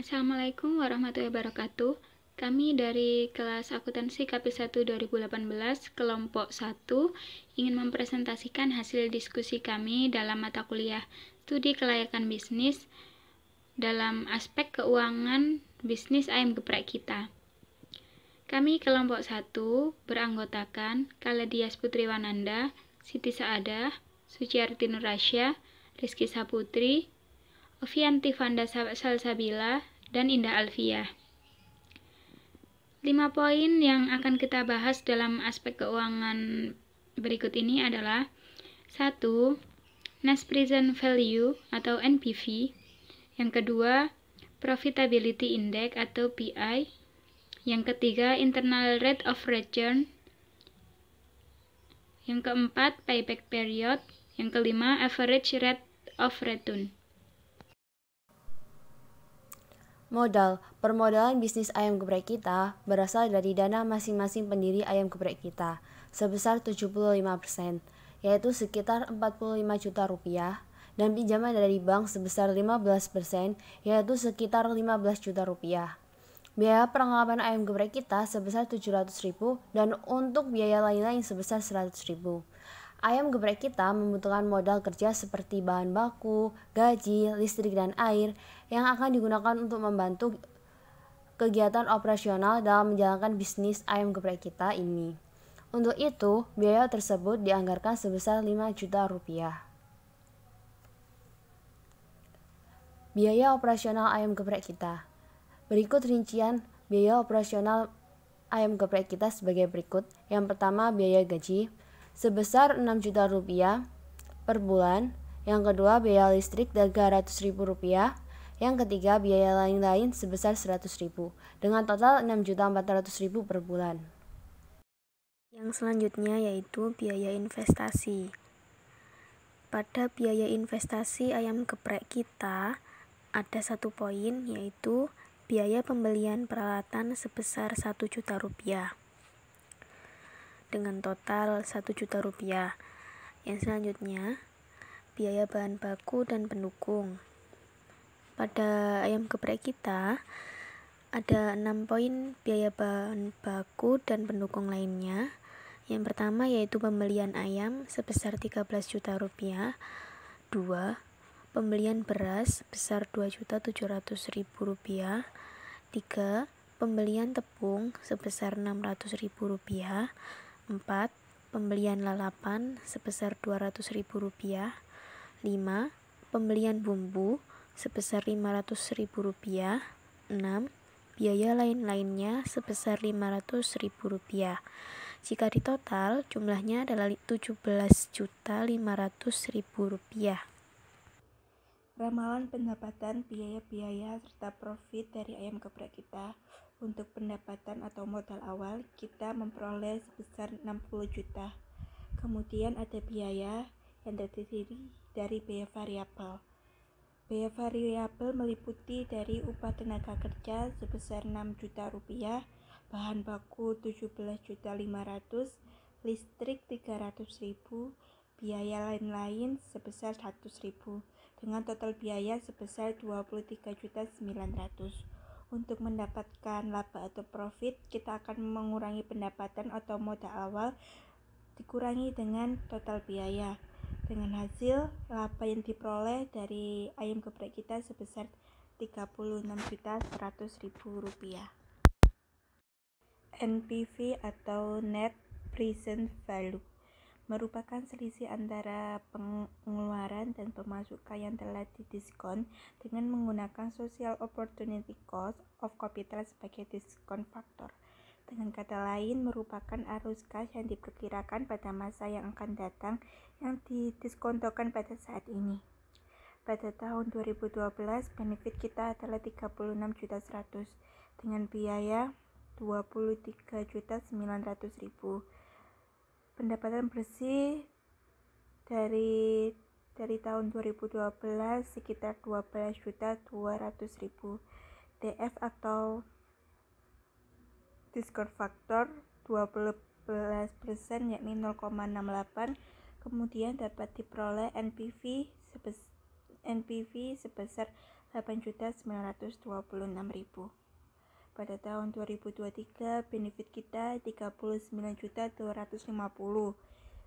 Assalamualaikum warahmatullahi wabarakatuh. Kami dari kelas akuntansi KP 1 2018 kelompok 1 ingin mempresentasikan hasil diskusi kami dalam mata kuliah Studi Kelayakan Bisnis dalam aspek keuangan bisnis ayam geprek kita. Kami kelompok 1 beranggotakan Kaledias Putriwananda, Siti Saadah, Suciarti Nurasya, Rizky Saputri, Ovianti Vanda Salsabila, dan Indah Alfiah. 5 poin yang akan kita bahas dalam aspek keuangan berikut ini adalah 1. Net Present Value atau NPV. Yang kedua, Profitability Index atau PI. Yang ketiga, Internal Rate of Return. Yang keempat, Payback Period. Yang kelima, Average Rate of Return. Modal, permodalan bisnis ayam geprek kita berasal dari dana masing-masing pendiri ayam geprek kita sebesar 75%, yaitu sekitar 45 juta rupiah, dan pinjaman dari bank sebesar 15%, yaitu sekitar 15 juta rupiah. Biaya perlengkapan ayam geprek kita sebesar 700.000 dan untuk biaya lain-lain sebesar 100.000. Ayam geprek kita membutuhkan modal kerja seperti bahan baku, gaji, listrik, dan air yang akan digunakan untuk membantu kegiatan operasional dalam menjalankan bisnis ayam geprek kita ini. Untuk itu, biaya tersebut dianggarkan sebesar 5 juta rupiah. Biaya operasional ayam geprek kita. Berikut rincian biaya operasional ayam geprek kita sebagai berikut. Yang pertama, biaya gaji sebesar 6 juta rupiah per bulan. Yang kedua, biaya listrik 300.000 rupiah. Yang ketiga, biaya lain-lain sebesar 100.000 dengan total 6.400.000 per bulan. Yang selanjutnya yaitu biaya investasi. Pada biaya investasi ayam geprek kita ada 1 poin, yaitu biaya pembelian peralatan sebesar 1 juta rupiah dengan total 1 juta rupiah. Yang selanjutnya, biaya bahan baku dan pendukung. Pada ayam geprek kita ada 6 poin biaya bahan baku dan pendukung lainnya. Yang pertama yaitu pembelian ayam sebesar 13 juta rupiah. 2. Pembelian beras sebesar 2.700.000 rupiah. 3. Pembelian tepung sebesar 600.000 rupiah. 4. Pembelian lalapan sebesar 200.000 rupiah. 5. Pembelian bumbu sebesar 500.000 rupiah. 6. Biaya lain-lainnya sebesar 500.000 rupiah. Jika ditotal, jumlahnya adalah 17.500.000 rupiah. Ramalan pendapatan, biaya-biaya, serta profit dari ayam geprek kita. Untuk pendapatan atau modal awal, kita memperoleh sebesar 60 juta. Kemudian ada biaya yang terdiri dari biaya variabel. Biaya variabel meliputi dari upah tenaga kerja sebesar 6 juta rupiah, bahan baku 17.500.000, listrik 300.000, biaya lain-lain sebesar 100.000, dengan total biaya sebesar 23.900.000. Untuk mendapatkan laba atau profit, kita akan mengurangi pendapatan atau modal awal dikurangi dengan total biaya. Dengan hasil, laba yang diperoleh dari ayam geprek kita sebesar 36.100.000 rupiah. NPV atau Net Present Value merupakan selisih antara pengeluaran dan pemasukan yang telah didiskon dengan menggunakan Social Opportunity Cost of Capital sebagai diskon faktor. Dengan kata lain, merupakan arus kas yang diperkirakan pada masa yang akan datang yang didiskontokan pada saat ini. Pada tahun 2012, benefit kita adalah 36.100.000 dengan biaya 23.900.000. Pendapatan bersih dari tahun 2012 sekitar 12.200.000. DF atau diskon faktor 12% yakni 0,68. Kemudian dapat diperoleh NPV sebesar 8.926.000. Pada tahun 2023, benefit kita 39.250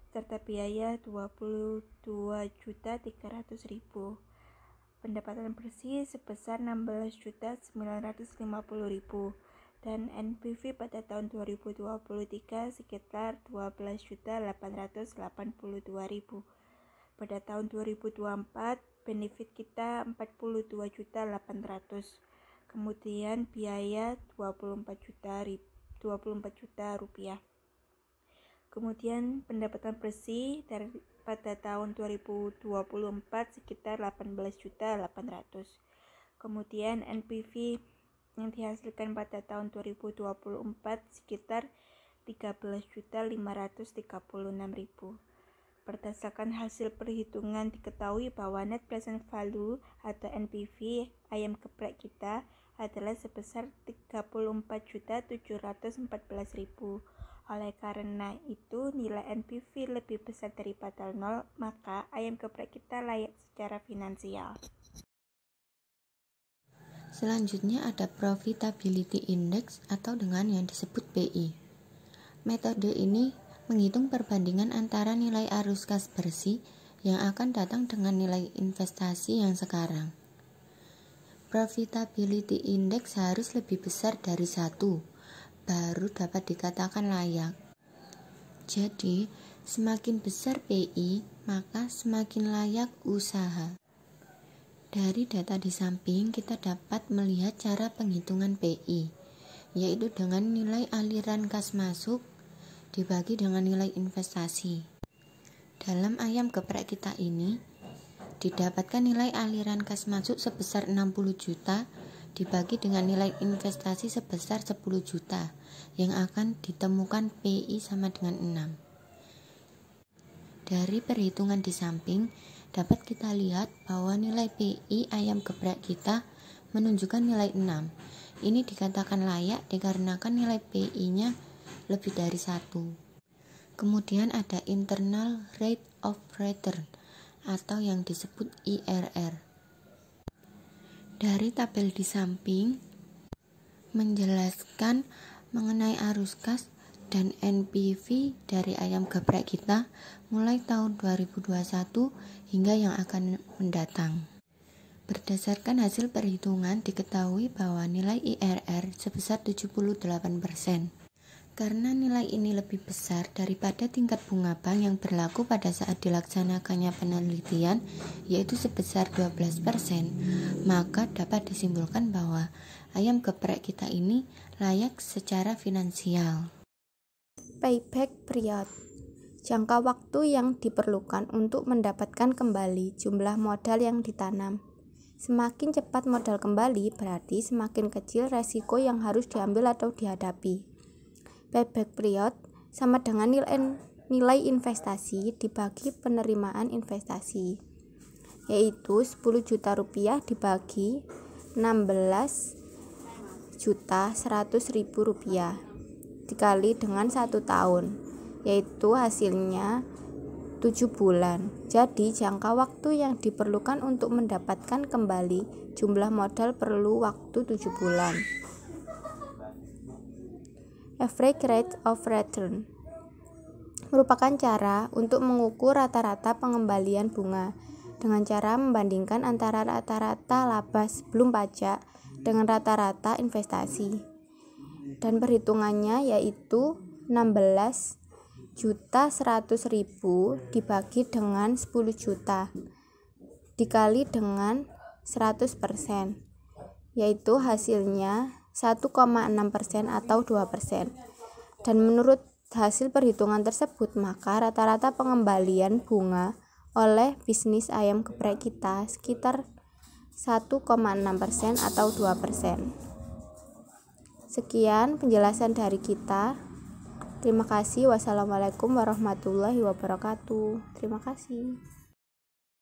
serta biaya 22.300.000. Pendapatan bersih sebesar 16.950.000 dan NPV pada tahun 2023 sekitar 12.882.000. Pada tahun 2024, benefit kita 42.800.000. Kemudian biaya 24 juta rupiah. Kemudian pendapatan bersih pada tahun 2024 sekitar 18.800.000. Kemudian NPV yang dihasilkan pada tahun 2024 sekitar 13.536.000. Berdasarkan hasil perhitungan diketahui bahwa net present value atau NPV ayam geprek kita adalah sebesar 34.714.000. Oleh karena itu, nilai NPV lebih besar daripada 0, maka ayam geprek kita layak secara finansial. Selanjutnya ada Profitability Index atau dengan yang disebut PI. Metode ini menghitung perbandingan antara nilai arus kas bersih yang akan datang dengan nilai investasi yang sekarang. Profitability Index harus lebih besar dari 1, baru dapat dikatakan layak. Jadi, semakin besar PI, maka semakin layak usaha. Dari data di samping, kita dapat melihat cara penghitungan PI, yaitu dengan nilai aliran kas masuk dibagi dengan nilai investasi. Dalam ayam geprek kita ini, didapatkan nilai aliran kas masuk sebesar 60 juta dibagi dengan nilai investasi sebesar 10 juta, yang akan ditemukan PI sama dengan 6. Dari perhitungan di samping, dapat kita lihat bahwa nilai PI ayam geprek kita menunjukkan nilai 6. Ini dikatakan layak dikarenakan nilai PI-nya lebih dari 1. Kemudian ada Internal Rate of Return atau yang disebut IRR. Dari tabel di samping menjelaskan mengenai arus kas dan NPV dari ayam geprek kita mulai tahun 2021 hingga yang akan mendatang. Berdasarkan hasil perhitungan diketahui bahwa nilai IRR sebesar 78%. Karena nilai ini lebih besar daripada tingkat bunga bank yang berlaku pada saat dilaksanakannya penelitian, yaitu sebesar 12%, maka dapat disimpulkan bahwa ayam geprek kita ini layak secara finansial. Payback period, jangka waktu yang diperlukan untuk mendapatkan kembali jumlah modal yang ditanam. Semakin cepat modal kembali, berarti semakin kecil resiko yang harus diambil atau dihadapi. Payback period sama dengan nilai investasi dibagi penerimaan investasi, yaitu 10 juta rupiah dibagi 16.100.000 rupiah dikali dengan 1 tahun, yaitu hasilnya 7 bulan. Jadi jangka waktu yang diperlukan untuk mendapatkan kembali jumlah modal perlu waktu 7 bulan. Average rate of return merupakan cara untuk mengukur rata-rata pengembalian bunga dengan cara membandingkan antara rata-rata laba sebelum pajak dengan rata-rata investasi. Dan perhitungannya yaitu 16.100.000 dibagi dengan 10 juta dikali dengan 100%, yaitu hasilnya 1,6% atau 2%. Dan menurut hasil perhitungan tersebut, maka rata-rata pengembalian bunga oleh bisnis ayam geprek kita sekitar 1,6% atau 2%. Sekian penjelasan dari kita. Terima kasih. Wassalamualaikum warahmatullahi wabarakatuh. Terima kasih.